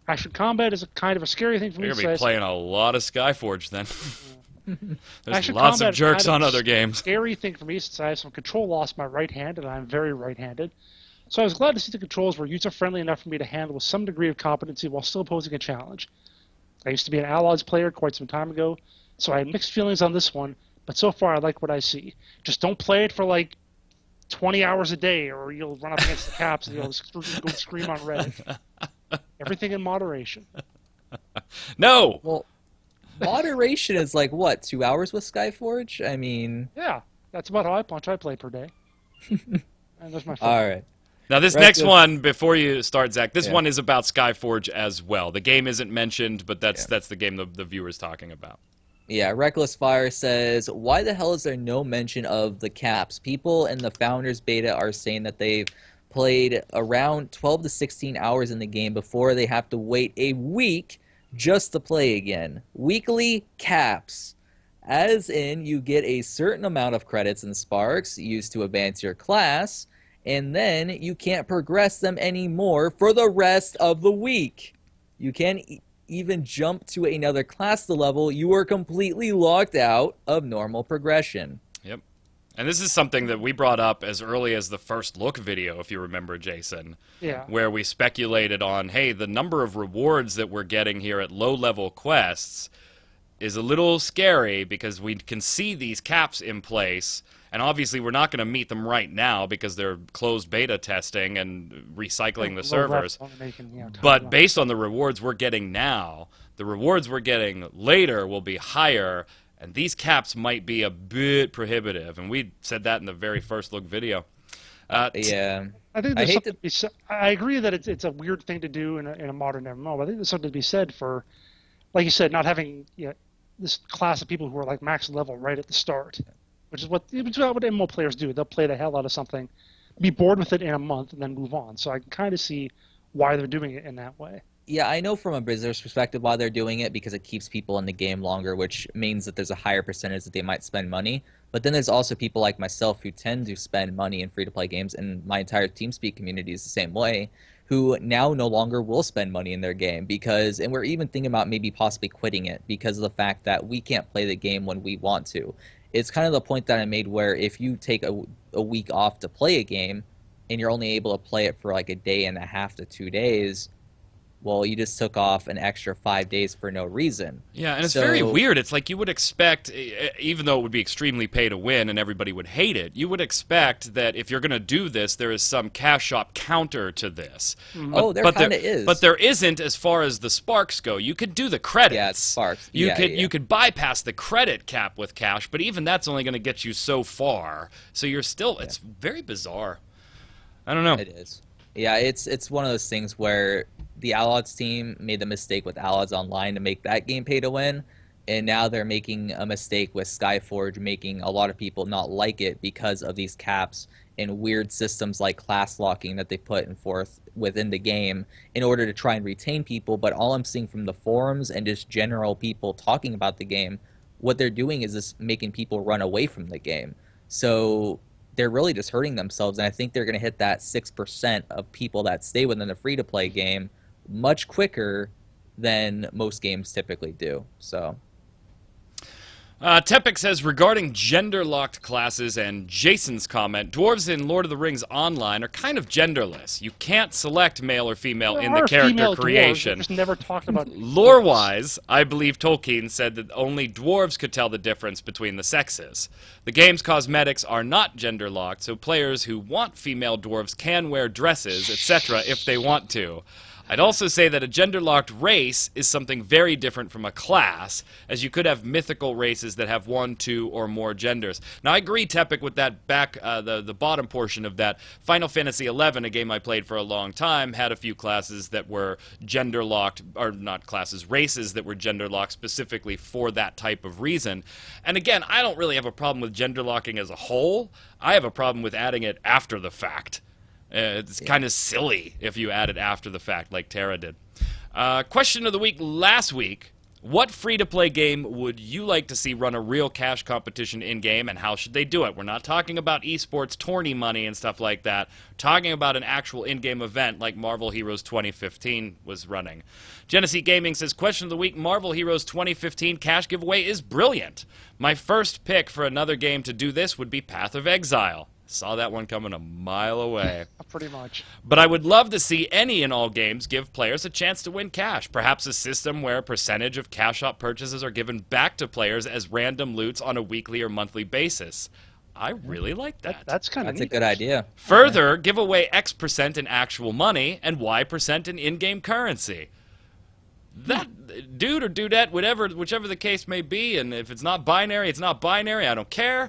Action combat is a kind of a scary thing for me. You're going to be playing a lot of Skyforge then. There's Action lots of combat jerks is kind on of other games. Scary thing for me since I have some control loss in my right hand and I'm very right-handed. So I was glad to see the controls were user-friendly enough for me to handle with some degree of competency while still posing a challenge. I used to be an Outlaws player quite some time ago, so I had mixed feelings on this one, but so far I like what I see. Just don't play it for like 20 hours a day or you'll run up against the caps and you'll go scream on Reddit. Everything in moderation. No! Well, moderation is like, what, 2 hours with Skyforge? I mean... Yeah, that's about how much I play per day. And that's my phone. All right. Now, this Right, next good. one, before you start, Zach, this Yeah. one is about Skyforge as well. The game isn't mentioned, but that's the game the viewer's talking about. Yeah, Reckless Fire says, why the hell is there no mention of the caps? People in the Founders Beta are saying that they've played around 12 to 16 hours in the game before they have to wait a week just to play again. Weekly caps. As in, you get a certain amount of credits and sparks used to advance your class, and then you can't progress them anymore for the rest of the week. You can't even jump to another class to level. You are completely locked out of normal progression. Yep. And this is something that we brought up as early as the first look video, if you remember, Jason. Yeah. Where we speculated on, hey, the number of rewards that we're getting here at low-level quests is a little scary because we can see these caps in place, and obviously we're not going to meet them right now because they're closed beta testing and recycling the servers. But based on the rewards we're getting now, the rewards we're getting later will be higher, and these caps might be a bit prohibitive. And we said that in the very first look video. Yeah. I think there's something to be said. I agree that it's a weird thing to do in a modern MMO, but I think there's something to be said for, like you said, not having this class of people who are like max level right at the start, which is what MMO players do. They'll play the hell out of something, be bored with it in a month, and then move on. So I can kind of see why they're doing it in that way. Yeah, I know from a business perspective why they're doing it, because it keeps people in the game longer, which means that there's a higher percentage that they might spend money. But then there's also people like myself who tend to spend money in free-to-play games, and my entire TeamSpeak community is the same way, who now no longer will spend money in their game because, and we're even thinking about maybe possibly quitting it because of the fact that we can't play the game when we want to. It's kind of the point that I made where if you take a week off to play a game and you're only able to play it for like a day and a half to 2 days, well, you just took off an extra 5 days for no reason. Yeah, and it's very weird. It's like you would expect, even though it would be extremely pay to win and everybody would hate it, you would expect that if you're going to do this, there is some cash shop counter to this. Mm-hmm. There kind of is. But there isn't as far as the sparks go. You could do the credits. Yeah, it's sparks. You could bypass the credit cap with cash, but even that's only going to get you so far. So you're still, it's very bizarre. I don't know. It is. Yeah, it's one of those things where the Outlaws team made the mistake with Outlaws Online to make that game pay to win, and now they're making a mistake with Skyforge, making a lot of people not like it because of these caps and weird systems like class locking that they put in forth within the game in order to try and retain people. But all I'm seeing from the forums and just general people talking about the game, what they're doing is just making people run away from the game. So they're really just hurting themselves, and I think they're going to hit that 6% of people that stay within the free-to-play game much quicker than most games typically do. So, Tepic says, regarding gender-locked classes and Jason's comment, dwarves in Lord of the Rings Online are kind of genderless. You can't select male or female in the character creation. Just never talked about Lore-wise, I believe Tolkien said that only dwarves could tell the difference between the sexes. The game's cosmetics are not gender-locked, so players who want female dwarves can wear dresses, etc., if they want to. I'd also say that a gender-locked race is something very different from a class, as you could have mythical races that have 1, 2, or more genders. Now, I agree, Tepic, with that the bottom portion of that. Final Fantasy XI, a game I played for a long time, had a few classes that were gender-locked, or not classes, races that were gender-locked specifically for that type of reason. And again, I don't really have a problem with gender-locking as a whole. I have a problem with adding it after the fact. It's kind of silly if you add it after the fact, like Tara did. Question of the week last week. What free-to-play game would you like to see run a real cash competition in-game, and how should they do it? We're not talking about esports tourney money and stuff like that. We're talking about an actual in-game event like Marvel Heroes 2015 was running. Genesee Gaming says, question of the week, Marvel Heroes 2015 cash giveaway is brilliant. My first pick for another game to do this would be Path of Exile. Saw that one coming a mile away. Pretty much. But I would love to see any and all games give players a chance to win cash. Perhaps a system where a percentage of cash shop purchases are given back to players as random loots on a weekly or monthly basis. I really like that. That's kind of That's a good idea. Further, give away X% in actual money and Y% in in-game currency. That dude or dudette, whichever the case may be, and if it's not binary, it's not binary. I don't care.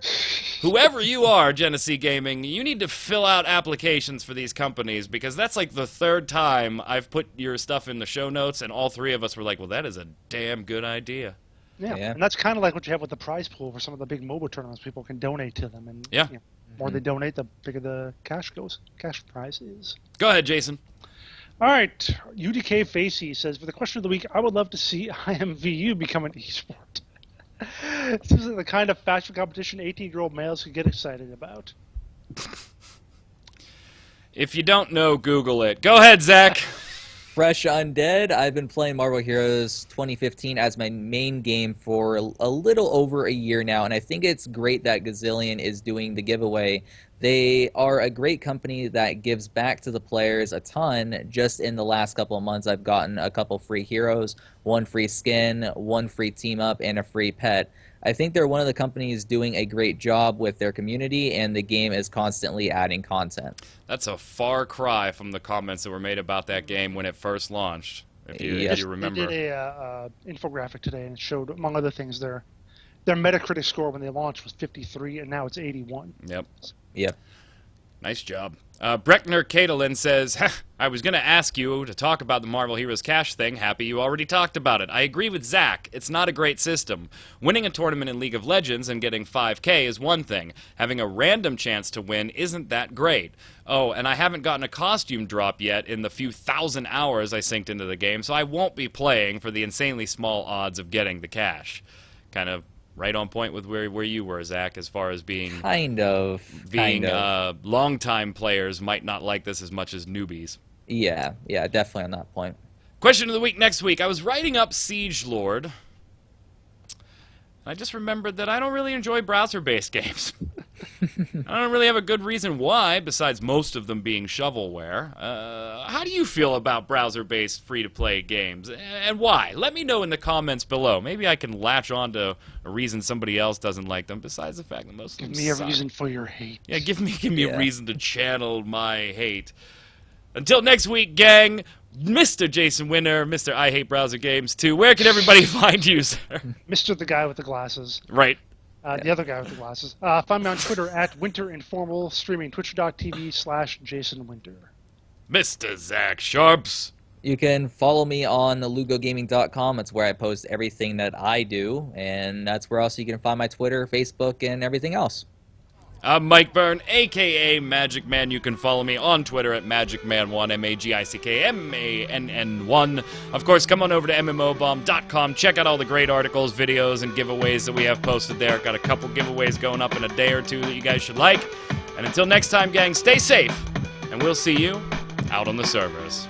Whoever you are, Genesee Gaming, you need to fill out applications for these companies, because that's like the third time I've put your stuff in the show notes, and all three of us were like, well, that is a damn good idea. Yeah. Yeah. And that's kind of like what you have with the prize pool for some of the big MOBA tournaments. People can donate to them, and Yeah. the more they donate, the bigger the cash prize is. Go ahead, Jason. All right, UDK Facey says, for the question of the week, I would love to see IMVU become an esport. This is the kind of fashion competition 18-year-old males could get excited about. If you don't know, Google it. Go ahead, Zach. Fresh Undead. I've been playing Marvel Heroes 2015 as my main game for a little over a year now, and I think it's great that Gazillion is doing the giveaway. They are a great company that gives back to the players a ton. Just in the last couple of months, I've gotten a couple free heroes, 1 free skin, 1 free team-up, and a free pet. I think they're one of the companies doing a great job with their community, and the game is constantly adding content. That's a far cry from the comments that were made about that game when it first launched, if you remember. They did a infographic today, and it showed, among other things, their Metacritic score when they launched was 53, and now it's 81. Yep. Yep. Nice job. Breckner Caitlin says, I was going to ask you to talk about the Marvel Heroes cash thing. Happy you already talked about it. I agree with Zach. It's not a great system. Winning a tournament in League of Legends and getting 5K is one thing. Having a random chance to win isn't that great. Oh, and I haven't gotten a costume drop yet in the few thousand hours I synced into the game, so I won't be playing for the insanely small odds of getting the cash. Kind of right on point with where you were, Zach, as far as being long-time players might not like this as much as newbies. Yeah, definitely on that point. Question of the week next week. I was writing up Siege Lord. I just remembered that I don't really enjoy browser-based games. I don't really have a good reason why, besides most of them being shovelware. How do you feel about browser-based free-to-play games, and why? Let me know in the comments below. Maybe I can latch on to a reason somebody else doesn't like them, besides the fact that most of them Give me a suck. reason for your hate. Yeah, give me a reason to channel my hate. Until next week, gang, Mr. Jason Winter, Mr. I Hate Browser Games 2, where can everybody find you, sir? Mr. the guy with the glasses. Right. The other guy with the glasses. Find me on Twitter at WinterInformal, streaming twitch.tv/JasonWinter. Mr. Zach Sharps. You can follow me on lugogaming.com. It's where I post everything that I do, and that's where also you can find my Twitter, Facebook, and everything else. I'm Mike Byrne, a.k.a. Magic Man. You can follow me on Twitter at MagicMan1, MAGICKMANN1. Of course, come on over to MMOBomb.com. Check out all the great articles, videos, and giveaways that we have posted there. Got a couple giveaways going up in a day or two that you guys should like. And until next time, gang, stay safe, and we'll see you out on the servers.